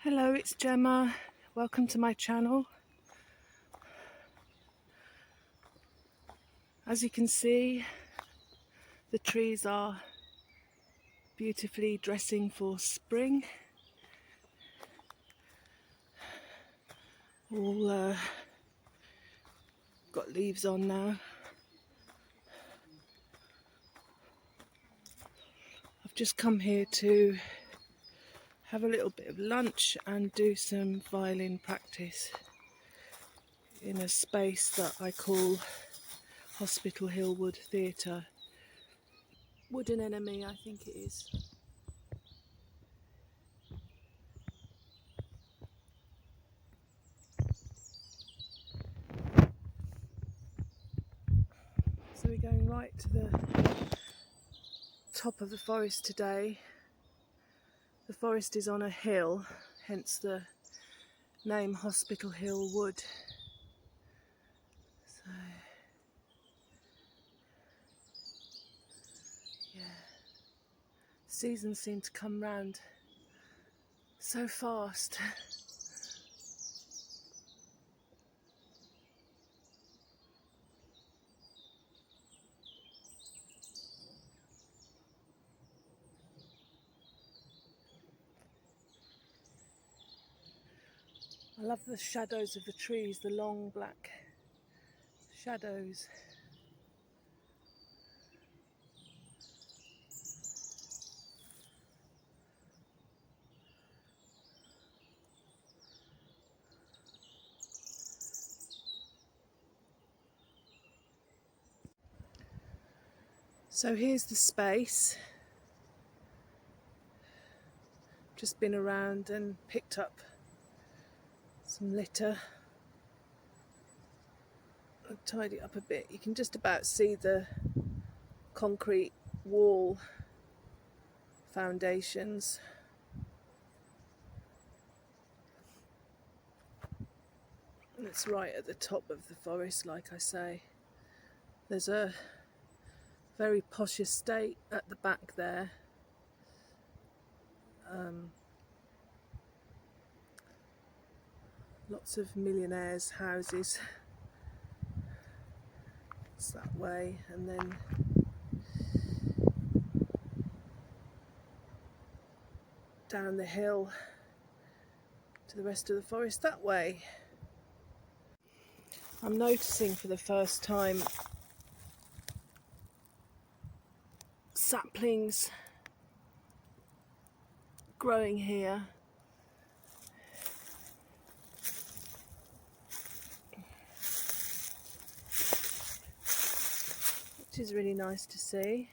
Hello, it's Gemma. Welcome to my channel. As you can see, the trees are beautifully dressing for spring. All got leaves on now. I've just come here to have a little bit of lunch and do some violin practice in a space that I call Hospital Hill Wood Theatre. Wooden Enemy, I think it is. So we're going right to the top of the forest today. The forest is on a hill, hence the name Hospital Hill Wood. So, yeah, seasons seem to come round so fast. I love the shadows of the trees, the long black shadows. So here's the space. Just been around and picked up some litter. I'll tidy it up a bit. You can just about see the concrete wall foundations. And it's right at the top of the forest, like I say. There's a very posh estate at the back there. Lots of millionaires' houses. It's that way, and then down the hill to the rest of the forest that way. I'm noticing for the first time saplings growing here. Which is really nice to see.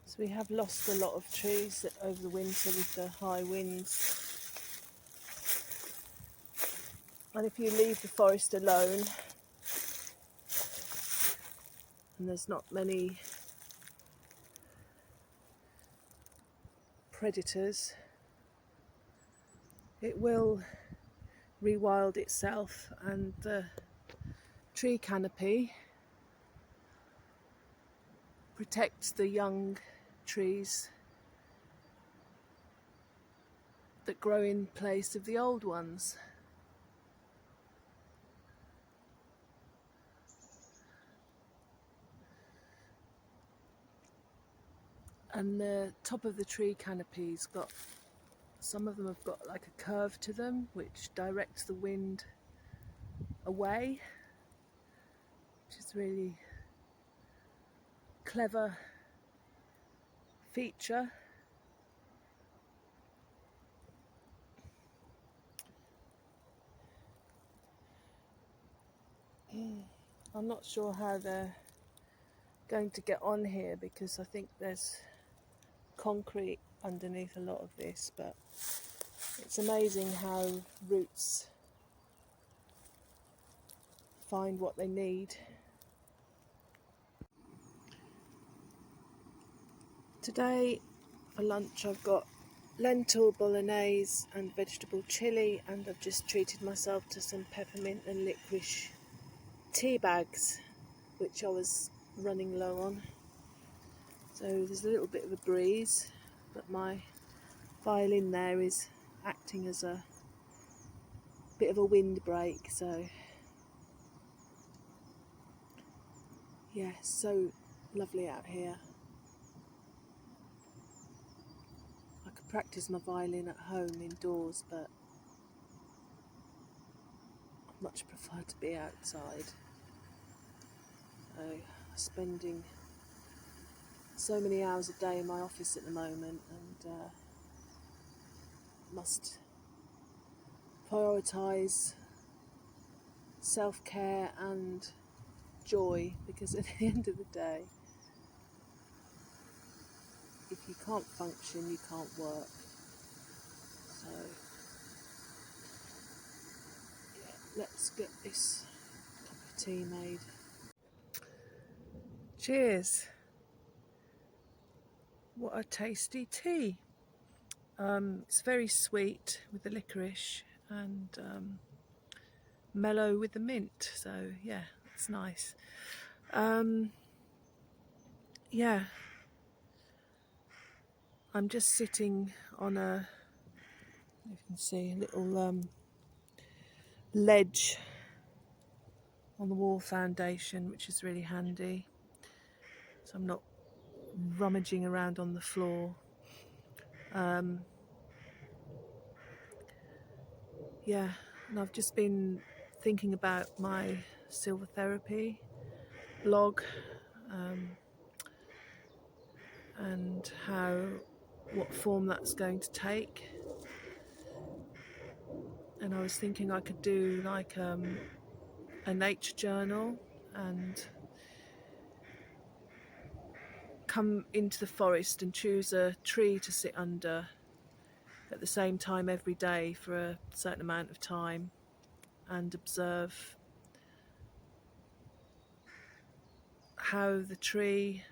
So we have lost a lot of trees over the winter with the high winds. And if you leave the forest alone, and there's not many predators, it will rewild itself, and the tree canopy protects the young trees that grow in place of the old ones. And the top of the tree canopy's got, some of them have got like a curve to them which directs the wind away, which is really clever feature. I'm not sure how they're going to get on here because I think there's concrete underneath a lot of this, but it's amazing how roots find what they need. Today for lunch I've got lentil bolognese and vegetable chilli, and I've just treated myself to some peppermint and licorice tea bags, which I was running low on. So there's a little bit of a breeze, but my violin there is acting as a bit of a windbreak, so yeah, so lovely out here. I could practice my violin at home indoors, but I much prefer to be outside. So I'm spending so many hours a day in my office at the moment, and must prioritise self-care and joy, because at the end of the day, if you can't function, you can't work. So yeah, let's get this cup of tea made. Cheers. What a tasty tea. It's very sweet with the licorice and mellow with the mint, so yeah, it's nice. Yeah, I'm just sitting on a, you can see, a little ledge on the wall foundation, which is really handy, so I'm not rummaging around on the floor. Yeah, and I've just been thinking about my silver therapy blog, and what form that's going to take. And I was thinking I could do like a nature journal and come into the forest and choose a tree to sit under at the same time every day for a certain amount of time and observe how the tree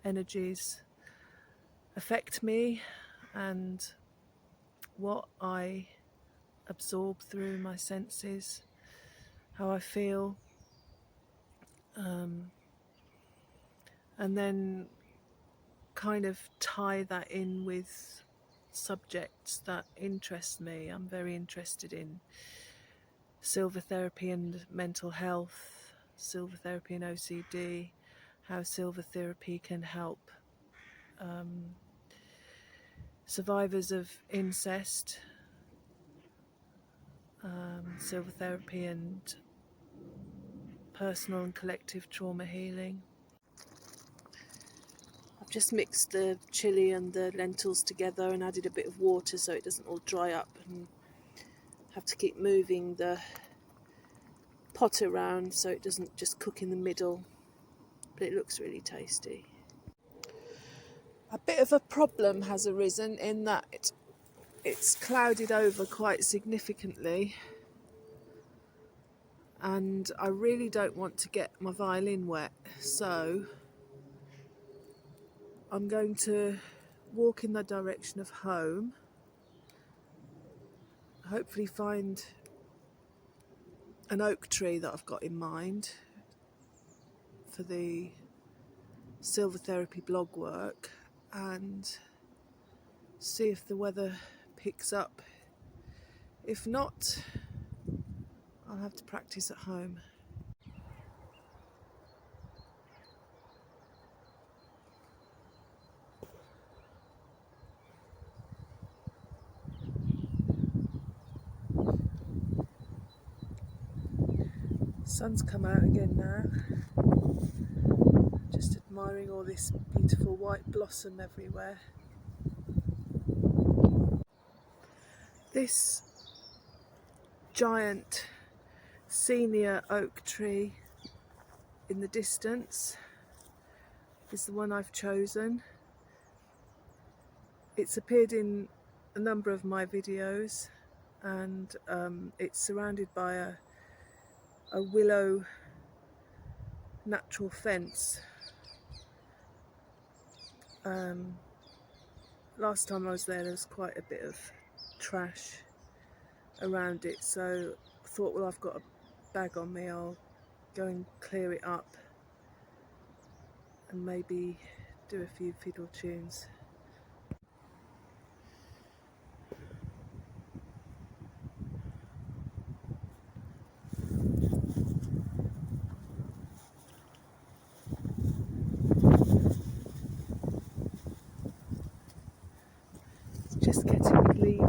energies affect me and what I absorb through my senses, how I feel, and then kind of tie that in with subjects that interest me. I'm very interested in silver therapy and mental health, silver therapy and OCD, how silver therapy can help survivors of incest, silver therapy and personal and collective trauma healing. I've just mixed the chilli and the lentils together and added a bit of water so it doesn't all dry up and have to keep moving the pot around so it doesn't just cook in the middle, but it looks really tasty. A bit of a problem has arisen in that it's clouded over quite significantly, and I really don't want to get my violin wet, so I'm going to walk in the direction of home, hopefully find an oak tree that I've got in mind for the silver therapy blog work, and see if the weather picks up. If not, I'll have to practice at home. Sun's come out again now. Just admiring all this beautiful white blossom everywhere. This giant senior oak tree in the distance is the one I've chosen. It's appeared in a number of my videos, and it's surrounded by a willow natural fence. Last time I was there was quite a bit of trash around it, so I thought, well, I've got a bag on me, I'll go and clear it up and maybe do a few fiddle tunes.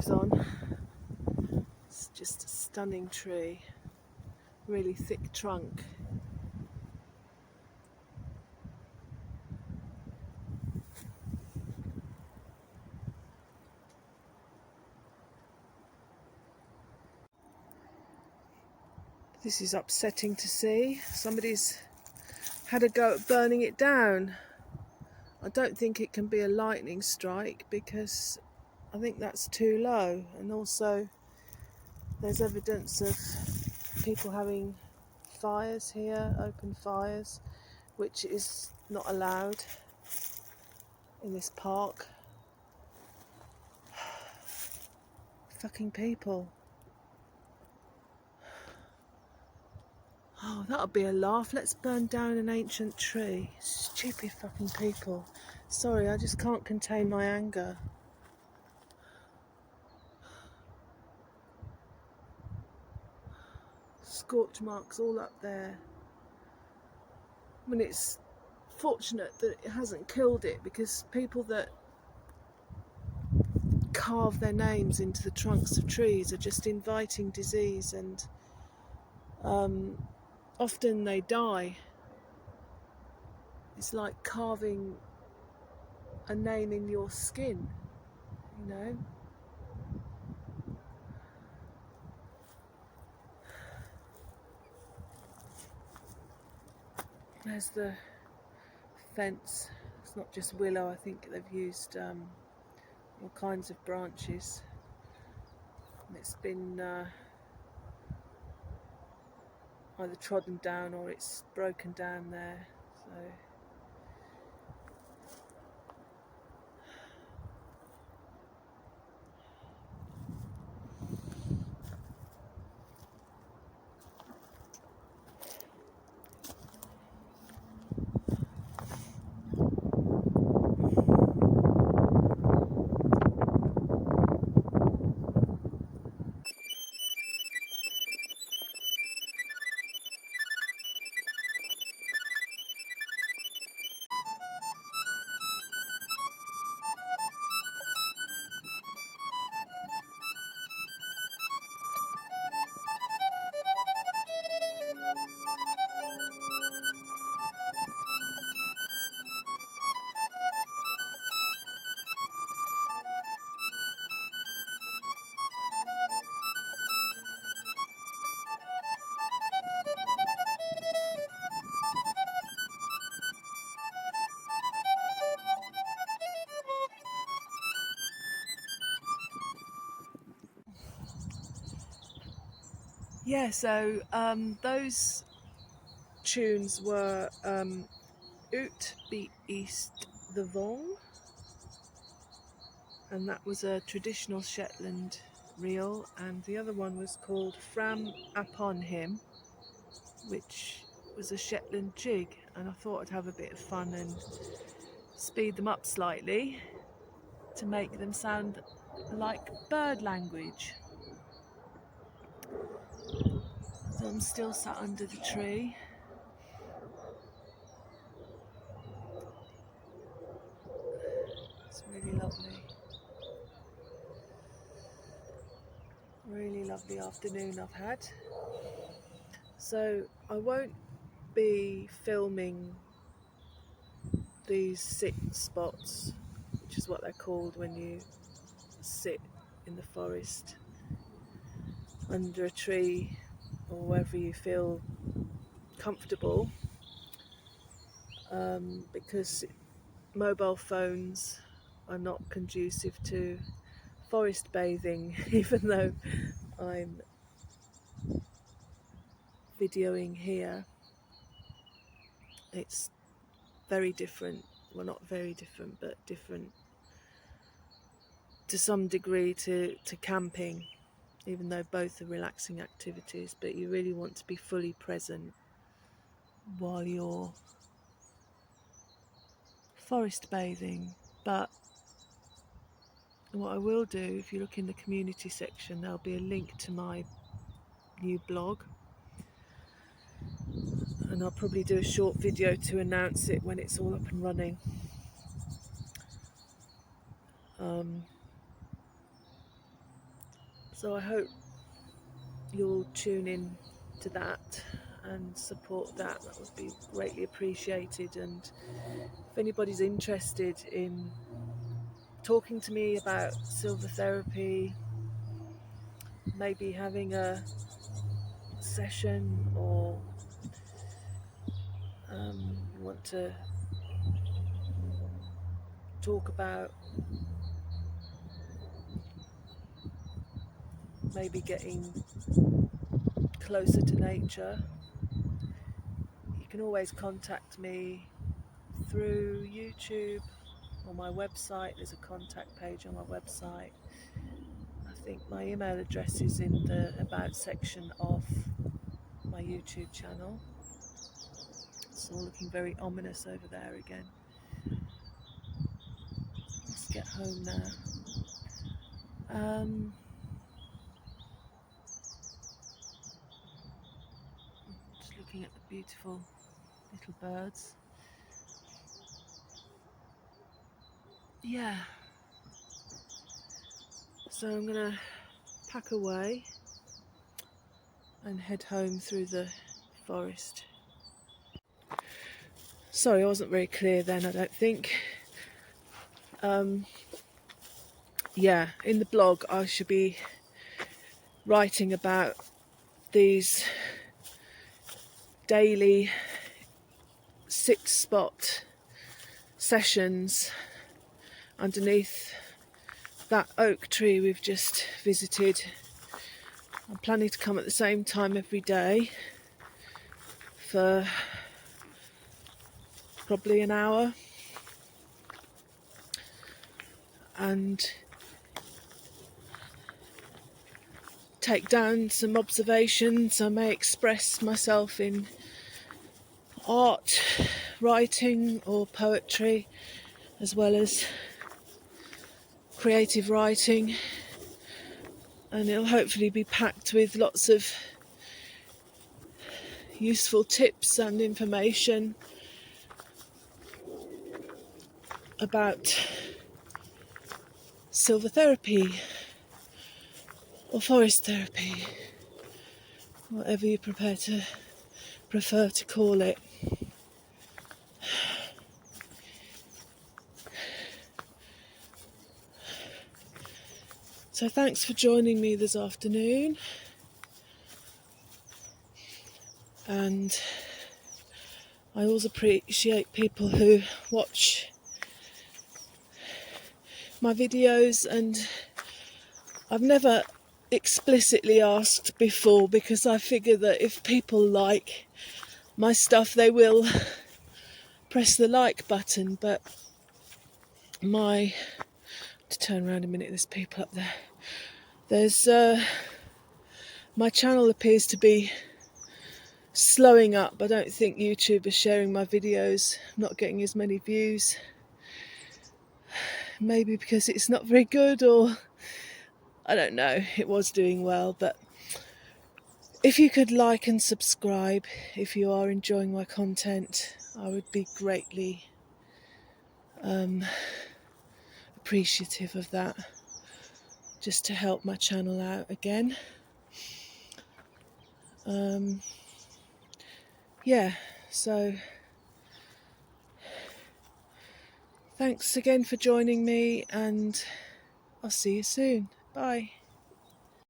leaves on. It's just a stunning tree, really thick trunk. This is upsetting to see. Somebody's had a go at burning it down. I don't think it can be a lightning strike because I think that's too low, and also there's evidence of people having fires here, open fires, which is not allowed in this park. Fucking people. Oh, that'll be a laugh. Let's burn down an ancient tree. Stupid fucking people. Sorry, I just can't contain my anger. Scorch marks all up there. I mean, it's fortunate that it hasn't killed it, because people that carve their names into the trunks of trees are just inviting disease, and often they die. It's like carving a name in your skin, you know. There's the fence. It's not just willow, I think they've used all kinds of branches, and it's been either trodden down or it's broken down there. So yeah, so those tunes were Ut Beat East the Vong, and that was a traditional Shetland reel, and the other one was called Fram Upon Him, which was a Shetland jig, and I thought I'd have a bit of fun and speed them up slightly to make them sound like bird language. So I'm still sat under the tree. It's really lovely. Really lovely afternoon I've had. So I won't be filming these sit spots, which is what they're called when you sit in the forest under a tree or wherever you feel comfortable, because mobile phones are not conducive to forest bathing, even though I'm videoing here. It's very different, well, not very different, but different to some degree to camping, even though both are relaxing activities, but you really want to be fully present while you're forest bathing. But what I will do, if you look in the community section, there'll be a link to my new blog, and I'll probably do a short video to announce it when it's all up and running. So I hope you'll tune in to that and support that. That would be greatly appreciated. And if anybody's interested in talking to me about silver therapy, maybe having a session, or you want to talk about maybe getting closer to nature, you can always contact me through YouTube or my website. There's a contact page on my website. I think my email address is in the About section of my YouTube channel. It's all looking very ominous over there again. Let's get home now. Just looking at the beautiful little birds. Yeah. So I'm gonna pack away and head home through the forest. Sorry, I wasn't very clear then, I don't think. Yeah, in the blog I should be writing about these daily 6-spot sessions underneath that oak tree we've just visited. I'm planning to come at the same time every day for probably an hour, and take down some observations. I may express myself in art, writing or poetry, as well as creative writing, and it'll hopefully be packed with lots of useful tips and information about silver therapy or forest therapy, whatever you prefer to call it. So thanks for joining me this afternoon, and I always appreciate people who watch my videos, and I've never explicitly asked before, because I figure that if people like my stuff they will press the like button, but to turn around a minute, there's people up there. There's my channel appears to be slowing up. I don't think YouTube is sharing my videos. I'm not getting as many views. Maybe because it's not very good, or I don't know. It was doing well, but if you could like and subscribe if you are enjoying my content, I would be greatly appreciative of that, just to help my channel out again. Yeah, so thanks again for joining me, and I'll see you soon. Bye.